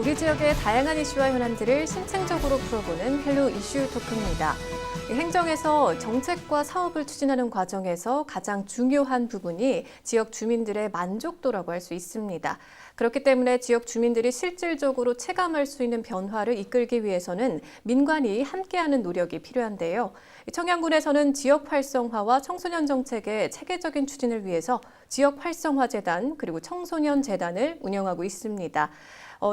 우리 지역의 다양한 이슈와 현안들을 심층적으로 풀어보는 헬로 이슈 토크입니다. 행정에서 정책과 사업을 추진하는 과정에서 가장 중요한 부분이 지역 주민들의 만족도라고 할 수 있습니다. 그렇기 때문에 지역 주민들이 실질적으로 체감할 수 있는 변화를 이끌기 위해서는 민관이 함께하는 노력이 필요한데요. 청양군에서는 지역 활성화와 청소년 정책의 체계적인 추진을 위해서 지역 활성화 재단 그리고 청소년 재단을 운영하고 있습니다.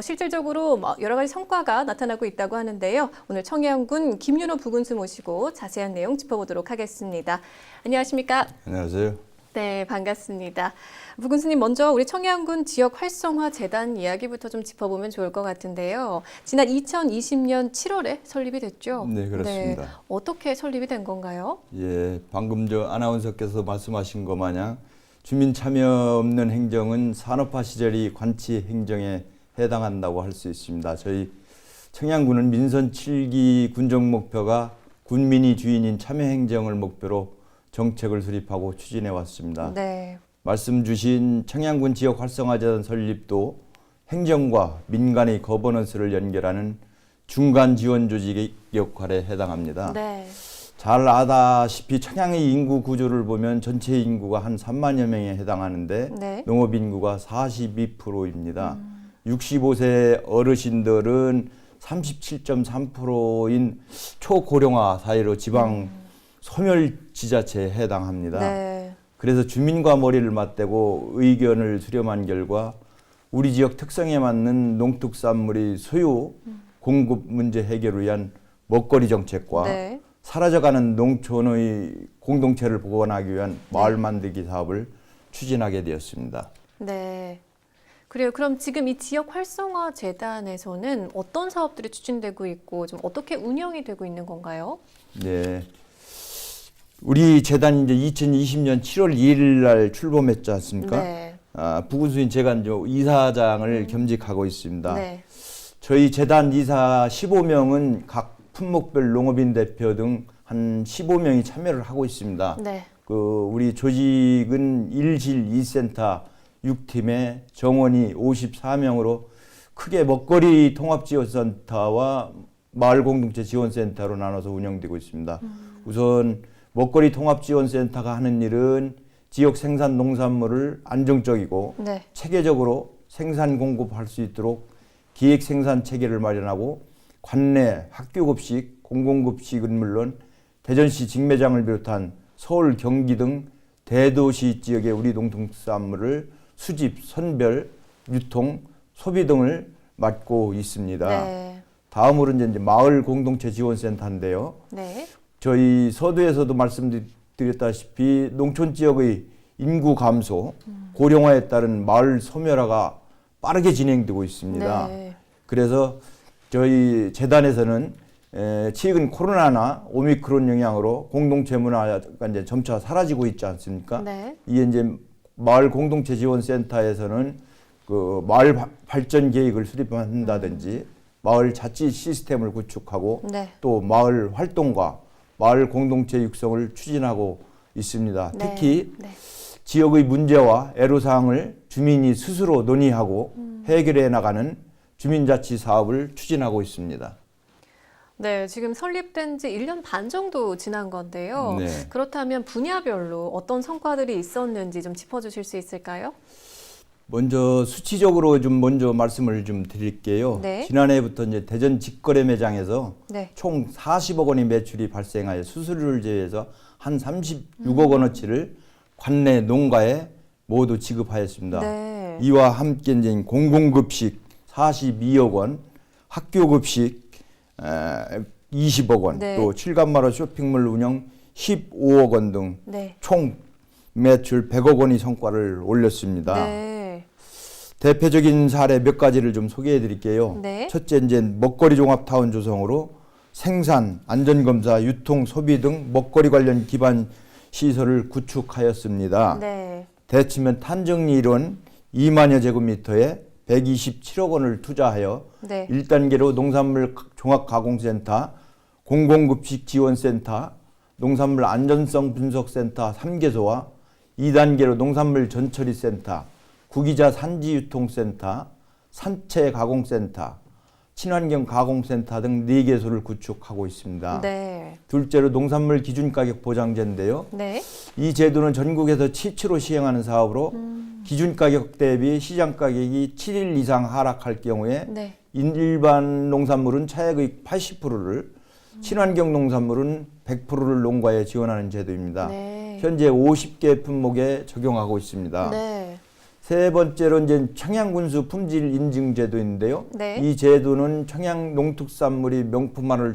실질적으로 여러 가지 성과가 나타나고 있다고 하는데요. 오늘 청양군 김윤호 부군수 모시고 자세한 내용 짚어보도록 하겠습니다. 안녕하십니까? 안녕하세요. 네, 반갑습니다. 부군수님, 먼저 우리 청양군 지역 활성화 재단 이야기부터 좀 짚어보면 좋을 것 같은데요. 지난 2020년 7월에 설립이 됐죠? 네, 그렇습니다. 네, 어떻게 설립이 된 건가요? 예, 방금 아나운서께서 말씀하신 것 마냥 주민 참여 없는 행정은 산업화 시절이 관치 행정에 해당한다고 할 수 있습니다. 저희 청양군은 민선 7기 군정 목표가 군민이 주인인 참여 행정을 목표로 정책을 수립하고 추진해 왔습니다. 네. 말씀 주신 청양군 지역 활성화재단 설립도 행정과 민간의 거버넌스를 연결하는 중간 지원 조직의 역할에 해당합니다. 네. 잘 아다시피 청양의 인구 구조를 보면 전체 인구가 한 3만여 명에 해당하는데 네. 농업 인구가 42%입니다. 65세 어르신들은 37.3%인 초고령화 사회로 지방 소멸지자체에 해당합니다. 네. 그래서 주민과 머리를 맞대고 의견을 수렴한 결과 우리 지역 특성에 맞는 농특산물의 소유, 공급 문제 해결을 위한 먹거리 정책과 네. 사라져가는 농촌의 공동체를 복원하기 위한 마을 만들기 사업을 추진하게 되었습니다. 네. 그래요. 그럼 지금 이 지역 활성화 재단에서는 어떤 사업들이 추진되고 있고 좀 어떻게 운영이 되고 있는 건가요? 네. 우리 재단이 이제 2020년 7월 2일 날 출범했지 않습니까? 네. 부군수인 제가 이제 이사장을 겸직하고 있습니다. 네. 저희 재단 이사 15명은 각 품목별 농업인 대표 등 한 15명이 참여를 하고 있습니다. 네. 우리 조직은 1실 2센터 6팀에 정원이 54명으로 크게 먹거리 통합지원센터와 마을공동체 지원센터로 나눠서 운영되고 있습니다. 우선 먹거리 통합지원센터가 하는 일은 지역 생산 농산물을 안정적이고 네. 체계적으로 생산 공급할 수 있도록 기획 생산 체계를 마련하고 관내 학교급식, 공공급식은 물론 대전시 직매장을 비롯한 서울, 경기 등 대도시 지역의 우리 농특산물을 수집, 선별, 유통, 소비 등을 맡고 있습니다. 네. 다음으로 이제 마을 공동체 지원센터인데요. 네. 저희 서두에서도 말씀드렸다시피 농촌 지역의 인구 감소, 고령화에 따른 마을 소멸화가 빠르게 진행되고 있습니다. 네. 그래서 저희 재단에서는 최근 코로나나 오미크론 영향으로 공동체 문화가 이제 점차 사라지고 있지 않습니까? 네. 이게 이제 마을 공동체 지원센터에서는 그 마을 발전 계획을 수립한다든지 마을 자치 시스템을 구축하고 네. 또 마을 활동과 마을 공동체 육성을 추진하고 있습니다. 네. 특히 네. 지역의 문제와 애로사항을 주민이 스스로 논의하고 해결해 나가는 주민자치 사업을 추진하고 있습니다. 네, 지금 설립된 지 1년 반 정도 지난 건데요. 네. 그렇다면 분야별로 어떤 성과들이 있었는지 좀 짚어주실 수 있을까요? 먼저 수치적으로 먼저 말씀을 드릴게요. 네. 지난해부터 이제 대전 직거래 매장에서 네. 총 40억 원의 매출이 발생하여 수수료를 제외해서 한 36억 원어치를 관내 농가에 모두 지급하였습니다. 네. 이와 함께 이제 공공급식 42억 원, 학교급식 20억 원, 네. 또 칠간마루 쇼핑몰 운영 15억 원 등 네. 총 매출 100억 원의 성과를 올렸습니다. 네. 대표적인 사례 몇 가지를 좀 소개해 드릴게요. 네. 첫째, 이제 먹거리 종합타운 조성으로 생산, 안전검사, 유통, 소비 등 먹거리 관련 기반 시설을 구축하였습니다. 네. 대치면 탄정리 일원 2만여 제곱미터에 127억 원을 투자하여 네. 1단계로 농산물 종합가공센터, 공공급식 지원센터, 농산물 안전성 분석센터 3개소와 2단계로 농산물 전처리센터, 구기자 산지유통센터, 산채가공센터, 친환경 가공센터 등 4개소를 구축하고 있습니다. 네. 둘째로 농산물 기준가격 보장제인데요. 네. 이 제도는 전국에서 최초로 시행하는 사업으로 기준가격 대비 시장가격이 7일 이상 하락할 경우에 네. 일반 농산물은 차액의 80%를 친환경 농산물은 100%를 농가에 지원하는 제도입니다. 네. 현재 50개 품목에 적용하고 있습니다. 네. 세 번째로 이제 청양군수 품질 인증 제도인데요. 네. 이 제도는 청양 농특산물이 명품화를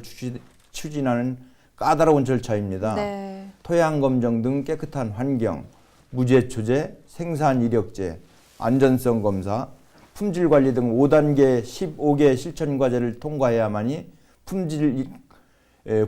추진하는 까다로운 절차입니다. 네. 토양 검정 등 깨끗한 환경, 무제 초제, 생산 이력제, 안전성 검사, 품질 관리 등 5단계 15개 실천 과제를 통과해야만이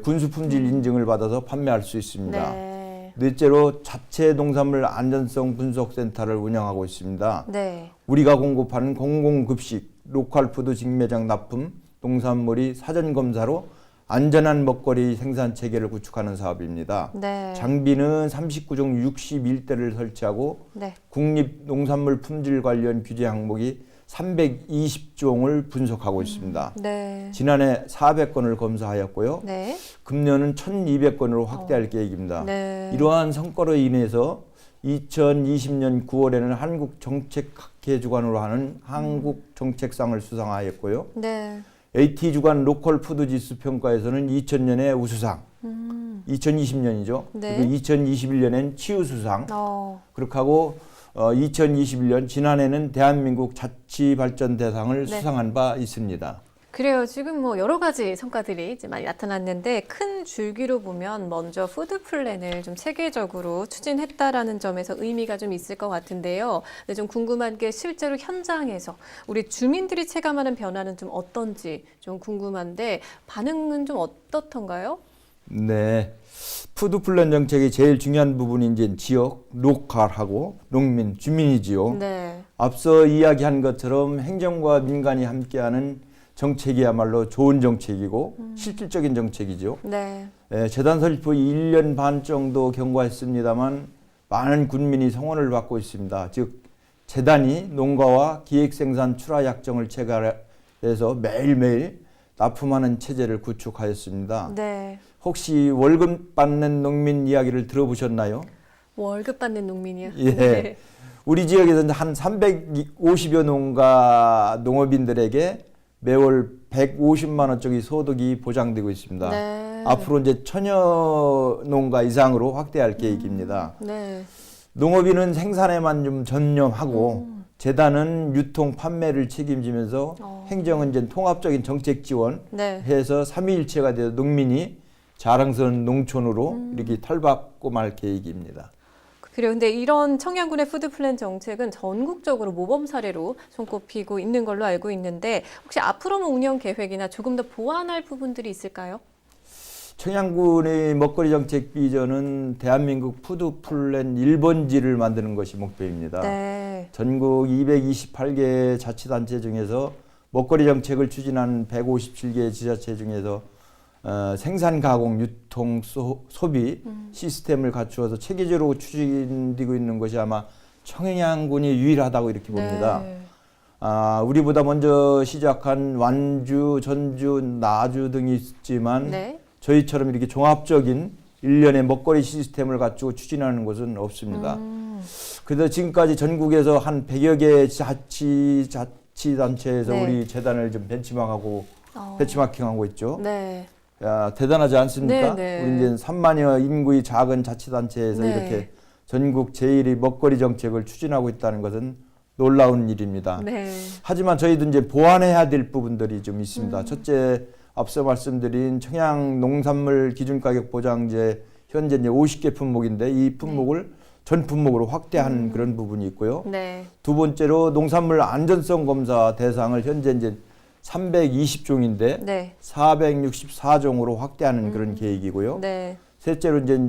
군수 품질 인증을 받아서 판매할 수 있습니다. 네. 넷째로 자체 농산물 안전성 분석센터를 운영하고 있습니다. 네. 우리가 공급하는 공공급식, 로컬푸드 직매장 납품, 농산물이 사전 검사로 안전한 먹거리 생산 체계를 구축하는 사업입니다. 네. 장비는 39종 61대를 설치하고 네. 국립 농산물 품질 관련 규제 항목이 320종을 분석하고 있습니다. 네. 지난해 400건을 검사하였고요. 네. 금년은 1,200건으로 확대할 계획입니다. 네. 이러한 성과로 인해서 2020년 9월에는 한국정책학회 주관으로 하는 한국정책상을 수상하였고요. 네. AT 주간 로컬 푸드 지수 평가에서는 2000년에 우수상, 2020년이죠. 네. 그리고 2021년엔 치우수상. 그렇게 하고 2021년 지난해는 대한민국 자치발전대상을 네. 수상한 바 있습니다. 그래요. 지금 뭐 여러 가지 성과들이 이제 많이 나타났는데 큰 줄기로 보면 먼저 푸드 플랜을 좀 체계적으로 추진했다라는 점에서 의미가 좀 있을 것 같은데요. 근데 좀 궁금한 게 실제로 현장에서 우리 주민들이 체감하는 변화는 좀 어떤지 좀 궁금한데 반응은 좀 어떻던가요? 네. 푸드 플랜 정책의 제일 중요한 부분이 이제 지역, 로컬하고 농민, 주민이지요. 네. 앞서 이야기한 것처럼 행정과 민간이 함께하는 정책이야말로 좋은 정책이고 실질적인 정책이죠. 네. 재단 설립 후 1년 반 정도 경과했습니다만 많은 군민이 성원을 받고 있습니다. 즉 재단이 농가와 기획생산 출하 약정을 체결해서 매일매일 납품하는 체제를 구축하였습니다. 네. 혹시 월급 받는 농민 이야기를 들어보셨나요? 월급 받는 농민이요? 예. 네. 우리 지역에서는 한 350여 농가 농업인들에게 매월 150만 원짜리 소득이 보장되고 있습니다. 네. 앞으로 이제 1000여 농가 이상으로 확대할 계획입니다. 네. 농업인은 생산에만 좀 전념하고 재단은 유통 판매를 책임지면서 행정은 이제 통합적인 정책 지원 네. 해서 삼위일체가 되어 농민이 자랑스러운 농촌으로 이렇게 털받고 말 계획입니다. 그래요. 근데 이런 청양군의 푸드 플랜 정책은 전국적으로 모범 사례로 손꼽히고 있는 걸로 알고 있는데 혹시 앞으로 뭐 운영 계획이나 조금 더 보완할 부분들이 있을까요? 청양군의 먹거리 정책 비전은 대한민국 푸드 플랜 1번지를 만드는 것이 목표입니다. 네. 전국 228개 자치단체 중에서 먹거리 정책을 추진하는 157개 지자체 중에서 생산, 가공, 유통, 소비 시스템을 갖추어서 체계적으로 추진되고 있는 것이 아마 청양군이 유일하다고 이렇게 봅니다. 네. 우리보다 먼저 시작한 완주, 전주, 나주 등이 있지만 네. 저희처럼 이렇게 종합적인 일련의 먹거리 시스템을 갖추고 추진하는 곳은 없습니다. 그래서 지금까지 전국에서 한 100여 개 자치단체에서 네. 우리 재단을 좀 벤치마킹하고 있죠. 네. 야, 대단하지 않습니까? 네, 네. 우리 이제 3만여 인구의 작은 자치단체에서 네. 이렇게 전국 제1의 먹거리 정책을 추진하고 있다는 것은 놀라운 일입니다. 네. 하지만 저희도 이제 보완해야 될 부분들이 좀 있습니다. 첫째, 앞서 말씀드린 청양 농산물 기준가격 보장제 현재 이제 50개 품목인데 이 품목을 전 품목으로 확대한 그런 부분이 있고요. 네. 두 번째로 농산물 안전성 검사 대상을 현재 이제 320종인데 네. 464종으로 확대하는 그런 계획이고요. 네. 셋째로 이제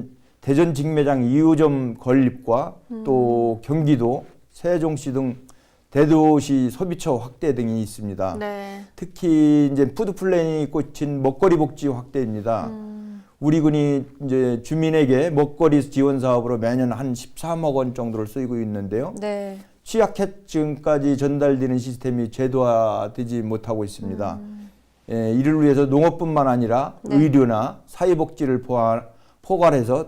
대전 직매장 2호점 건립과 또 경기도, 세종시 등 대도시 소비처 확대 등이 있습니다. 네. 특히 이제 푸드 플랜이 꽂힌 먹거리 복지 확대입니다. 우리 군이 이제 주민에게 먹거리 지원 사업으로 매년 한 13억 원 정도를 쓰이고 있는데요. 네. 취약계층까지 전달되는 시스템이 제도화되지 못하고 있습니다. 이를 위해서 농업뿐만 아니라 네. 의료나 사회복지를 포괄해서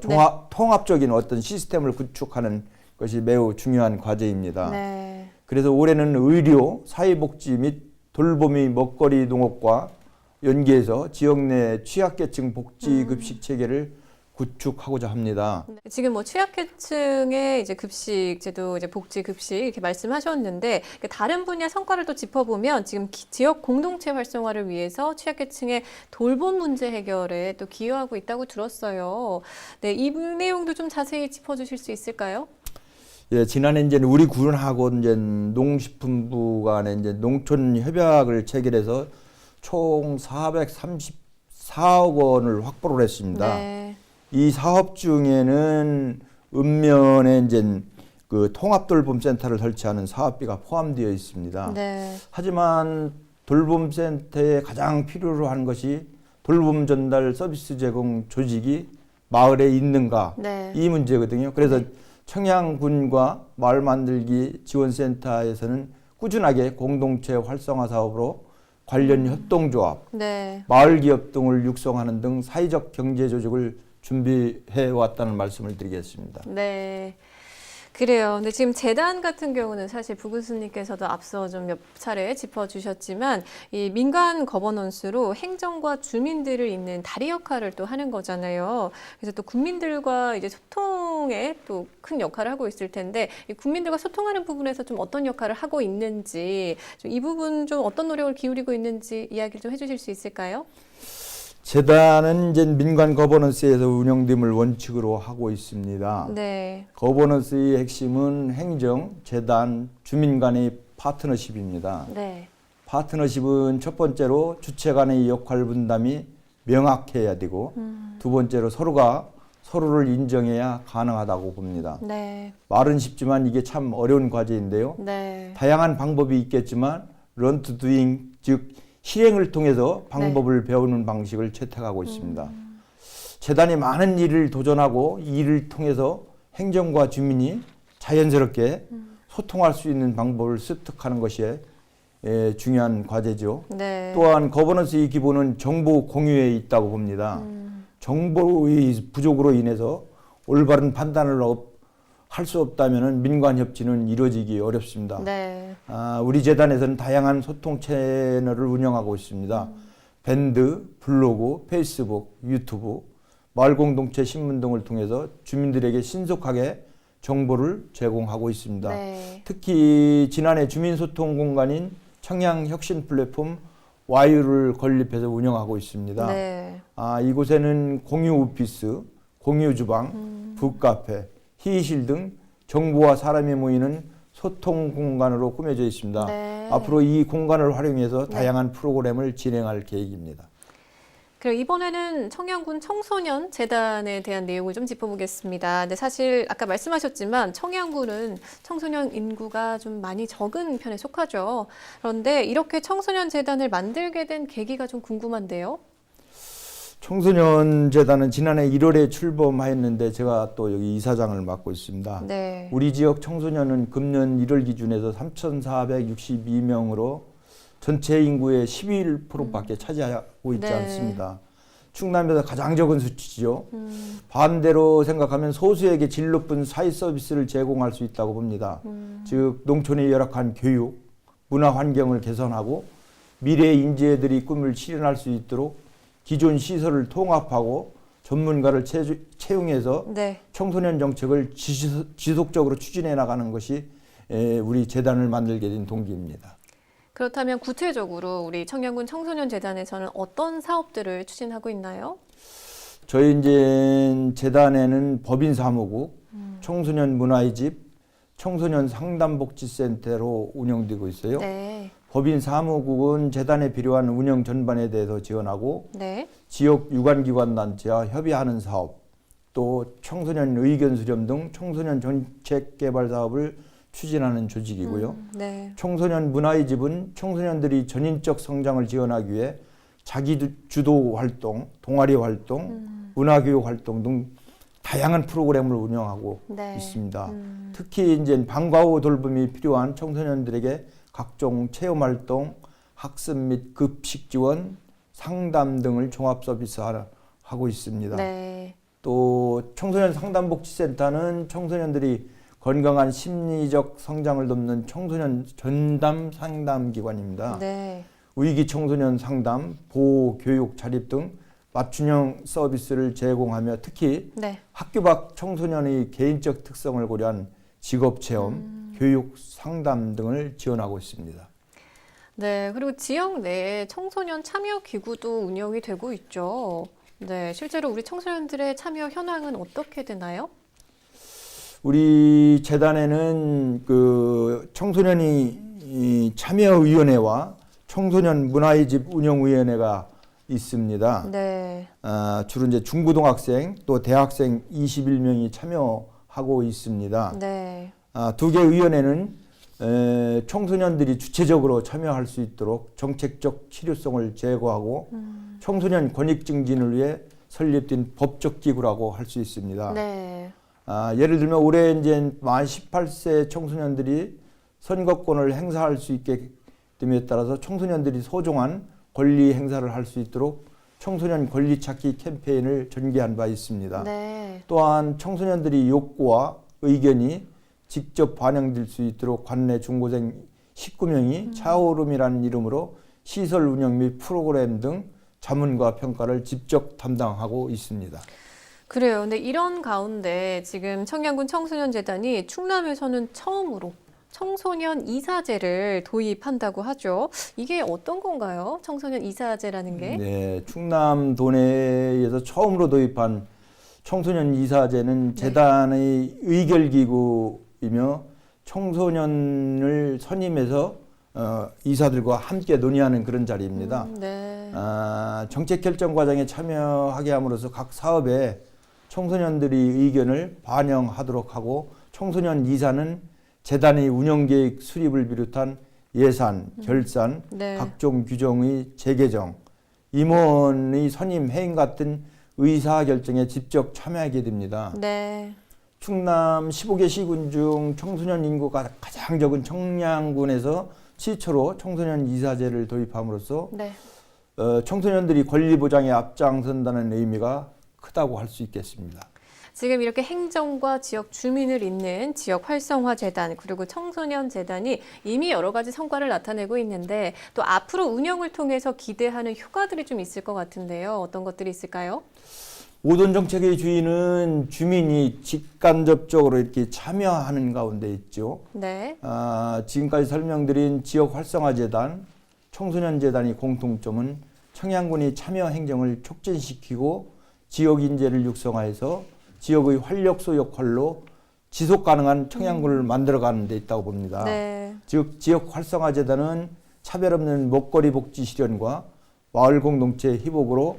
통합적인 어떤 시스템을 구축하는 것이 매우 중요한 과제입니다. 네. 그래서 올해는 의료, 사회복지 및 돌보미 먹거리 농업과 연계해서 지역 내 취약계층 복지급식 체계를 구축하고자 합니다. 지금 뭐 취약계층의 이제 급식 제도, 이제 복지 급식 이렇게 말씀하셨는데 다른 분야 성과를 또 짚어보면 지금 지역 공동체 활성화를 위해서 취약계층의 돌봄 문제 해결에 또 기여하고 있다고 들었어요. 네, 이 내용도 좀 자세히 짚어주실 수 있을까요? 예, 지난해 이제 우리 군하고 이제 농식품부 간에 이제 농촌 협약을 체결해서 총 434억 원을 확보를 했습니다. 네. 이 사업 중에는 읍면에 이제 그 통합돌봄센터를 설치하는 사업비가 포함되어 있습니다. 네. 하지만 돌봄센터에 가장 필요로 하는 것이 돌봄 전달 서비스 제공 조직이 마을에 있는가 네. 이 문제거든요. 그래서 네. 청양군과 마을 만들기 지원센터에서는 꾸준하게 공동체 활성화 사업으로 관련 협동조합, 네. 마을 기업 등을 육성하는 등 사회적 경제 조직을 준비해 왔다는 말씀을 드리겠습니다. 네. 그래요. 근데 지금 재단 같은 경우는 사실 부 교수님께서도 앞서 좀 몇 차례 짚어주셨지만 이 민간 거버넌스로 행정과 주민들을 잇는 다리 역할을 또 하는 거잖아요. 그래서 또 국민들과 이제 소통에 또 큰 역할을 하고 있을 텐데 이 국민들과 소통하는 부분에서 좀 어떤 역할을 하고 있는지 좀 이 부분 좀 어떤 노력을 기울이고 있는지 이야기를 좀 해주실 수 있을까요? 재단은 이제 민간 거버넌스에서 운영됨을 원칙으로 하고 있습니다. 네. 거버넌스의 핵심은 행정, 재단, 주민 간의 파트너십입니다. 네. 파트너십은 첫 번째로 주체 간의 역할 분담이 명확해야 되고 두 번째로 서로가 서로를 인정해야 가능하다고 봅니다. 네. 말은 쉽지만 이게 참 어려운 과제인데요. 네. 다양한 방법이 있겠지만 learn to doing, 즉 실행을 통해서 방법을 배우는 방식을 채택하고 있습니다. 재단이 많은 일을 도전하고 이 일을 통해서 행정과 주민이 자연스럽게 소통할 수 있는 방법을 습득하는 것이 중요한 과제죠. 네. 또한 거버넌스의 기본은 정보 공유에 있다고 봅니다. 정보의 부족으로 인해서 올바른 판단을 할 수 없다면 민관 협치는 이루어지기 어렵습니다. 네. 우리 재단에서는 다양한 소통 채널을 운영하고 있습니다. 밴드, 블로그, 페이스북, 유튜브, 마을 공동체 신문 등을 통해서 주민들에게 신속하게 정보를 제공하고 있습니다. 네. 특히 지난해 주민소통 공간인 청양혁신 플랫폼 와유를 건립해서 운영하고 있습니다. 네. 이곳에는 공유 오피스, 공유 주방, 북카페, 희실 등 정보와 사람이 모이는 소통 공간으로 꾸며져 있습니다. 네. 앞으로 이 공간을 활용해서 다양한 프로그램을 진행할 계획입니다. 그리고 이번에는 청양군 청소년 재단에 대한 내용을 좀 짚어보겠습니다. 근데 사실 아까 말씀하셨지만 청양군은 청소년 인구가 좀 많이 적은 편에 속하죠. 그런데 이렇게 청소년 재단을 만들게 된 계기가 좀 궁금한데요. 청소년 재단은 지난해 1월에 출범하였는데 제가 또 여기 이사장을 맡고 있습니다. 네. 우리 지역 청소년은 금년 1월 기준에서 3,462명으로 전체 인구의 11%밖에 차지하고 있지 네. 않습니다. 충남에서 가장 적은 수치죠. 반대로 생각하면 소수에게 질 높은 사회 서비스를 제공할 수 있다고 봅니다. 즉 농촌의 열악한 교육, 문화 환경을 개선하고 미래 인재들이 꿈을 실현할 수 있도록 기존 시설을 통합하고 전문가를 채용해서 네. 청소년 정책을 지속적으로 추진해 나가는 것이 우리 재단을 만들게 된 동기입니다. 그렇다면 구체적으로 우리 청양군 청소년 재단에서는 어떤 사업들을 추진하고 있나요? 저희 이제 재단에는 법인 사무국, 청소년 문화의 집, 청소년 상담복지센터로 운영되고 있어요. 네. 법인 사무국은 재단에 필요한 운영 전반에 대해서 지원하고 네. 지역 유관기관 단체와 협의하는 사업, 또 청소년 의견 수렴 등 청소년 정책 개발 사업을 추진하는 조직이고요. 네. 청소년 문화의 집은 청소년들이 전인적 성장을 지원하기 위해 자기 주도 활동, 동아리 활동, 문화교육 활동 등 다양한 프로그램을 운영하고 네. 있습니다. 특히 이제 방과 후 돌봄이 필요한 청소년들에게 각종 체험 활동, 학습 및 급식 지원, 상담 등을 종합 서비스하고 있습니다. 네. 또 청소년 상담복지센터는 청소년들이 건강한 심리적 성장을 돕는 청소년 전담 상담기관입니다. 네. 위기 청소년 상담, 보호, 교육, 자립 등 맞춤형 서비스를 제공하며 특히 네. 학교 밖 청소년의 개인적 특성을 고려한 직업체험, 교육, 상담 등을 지원하고 있습니다. 네. 그리고 지역 내에 청소년 참여 기구도 운영이 되고 있죠. 네. 실제로 우리 청소년들의 참여 현황은 어떻게 되나요? 우리 재단에는 그 청소년이 참여위원회와 청소년 문화의 집 운영위원회가 있습니다. 네. 주로 이제 중고등학생 또 대학생 21명이 참여하고 있습니다. 네. 두 개 위원회는 청소년들이 주체적으로 참여할 수 있도록 정책적 실효성을 제고하고 청소년 권익 증진을 위해 설립된 법적 기구라고 할 수 있습니다. 네. 예를 들면 올해 이제 만 18세 청소년들이 선거권을 행사할 수 있게 됨에 따라서 청소년들이 소중한 권리 행사를 할 수 있도록 청소년 권리 찾기 캠페인을 전개한 바 있습니다. 네. 또한 청소년들이 욕구와 의견이 직접 반영될 수 있도록 관내 중고생 19명이 차오름이라는 이름으로 시설 운영 및 프로그램 등 자문과 평가를 직접 담당하고 있습니다. 그래요. 근데 이런 가운데 지금 청양군 청소년재단이 충남에서는 처음으로 청소년 이사제를 도입한다고 하죠. 이게 어떤 건가요? 청소년 이사제라는 게? 네, 충남 도내에서 처음으로 도입한 청소년 이사제는 재단의 의결기구이며 청소년을 선임해서 이사들과 함께 논의하는 그런 자리입니다. 네. 정책 결정 과정에 참여하게 함으로써 각 사업에 청소년들이 의견을 반영하도록 하고 청소년 이사는 재단의 운영계획 수립을 비롯한 예산, 결산, 네. 각종 규정의 재개정, 임원의 선임, 해임 같은 의사결정에 직접 참여하게 됩니다. 네. 충남 15개 시군 중 청소년 인구가 가장 적은 청양군에서 최초로 청소년 이사제를 도입함으로써 네. 청소년들이 권리 보장에 앞장선다는 의미가 크다고 할 수 있겠습니다. 지금 이렇게 행정과 지역 주민을 잇는 지역 활성화 재단 그리고 청소년 재단이 이미 여러 가지 성과를 나타내고 있는데 또 앞으로 운영을 통해서 기대하는 효과들이 좀 있을 것 같은데요. 어떤 것들이 있을까요? 모든 정책의 주인은 주민이 직간접적으로 이렇게 참여하는 가운데 있죠. 네. 지금까지 설명드린 지역 활성화 재단, 청소년 재단의 공통점은 청양군이 참여 행정을 촉진시키고 지역 인재를 육성하여서 지역의 활력소 역할로 지속 가능한 청양군을 만들어가는 데 있다고 봅니다. 네. 즉 지역 활성화 재단은 차별 없는 먹거리 복지 실현과 마을 공동체 희복으로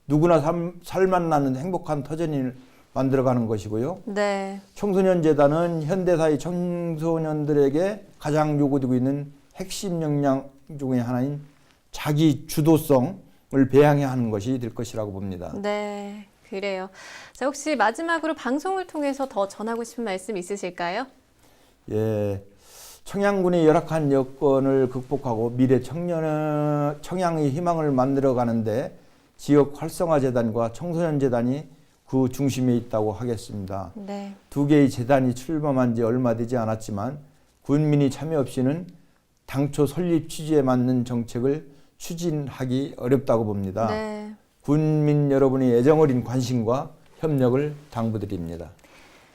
누구나 살맛나는 행복한 터전을 만들어가는 것이고요. 네. 청소년 재단은 현대사회 청소년들에게 가장 요구되고 있는 핵심 역량 중의 하나인 자기 주도성을 배양해야 하는 것이 될 것이라고 봅니다. 네. 그래요. 자, 혹시 마지막으로 방송을 통해서 더 전하고 싶은 말씀 있으실까요? 예, 청양군의 열악한 여건을 극복하고 미래 청양의 희망을 만들어가는데 지역 활성화 재단과 청소년 재단이 그 중심에 있다고 하겠습니다. 네. 두 개의 재단이 출범한 지 얼마 되지 않았지만 군민이 참여 없이는 당초 설립 취지에 맞는 정책을 추진하기 어렵다고 봅니다. 네. 군민 여러분의 애정어린 관심과 협력을 당부드립니다.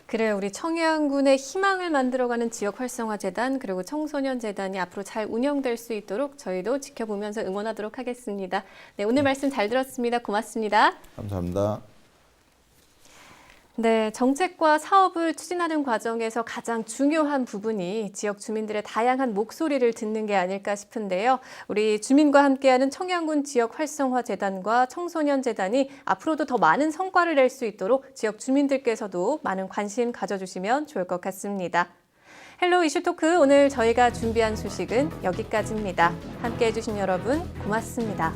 그래요. 우리 청양군의 희망을 만들어가는 지역 활성화 재단 그리고 청소년 재단이 앞으로 잘 운영될 수 있도록 저희도 지켜보면서 응원하도록 하겠습니다. 네, 오늘 말씀 잘 들었습니다. 고맙습니다. 감사합니다. 네, 정책과 사업을 추진하는 과정에서 가장 중요한 부분이 지역 주민들의 다양한 목소리를 듣는 게 아닐까 싶은데요. 우리 주민과 함께하는 청양군 지역 활성화 재단과 청소년 재단이 앞으로도 더 많은 성과를 낼 수 있도록 지역 주민들께서도 많은 관심 가져주시면 좋을 것 같습니다. 헬로 이슈 토크 오늘 저희가 준비한 소식은 여기까지입니다. 함께해 주신 여러분 고맙습니다.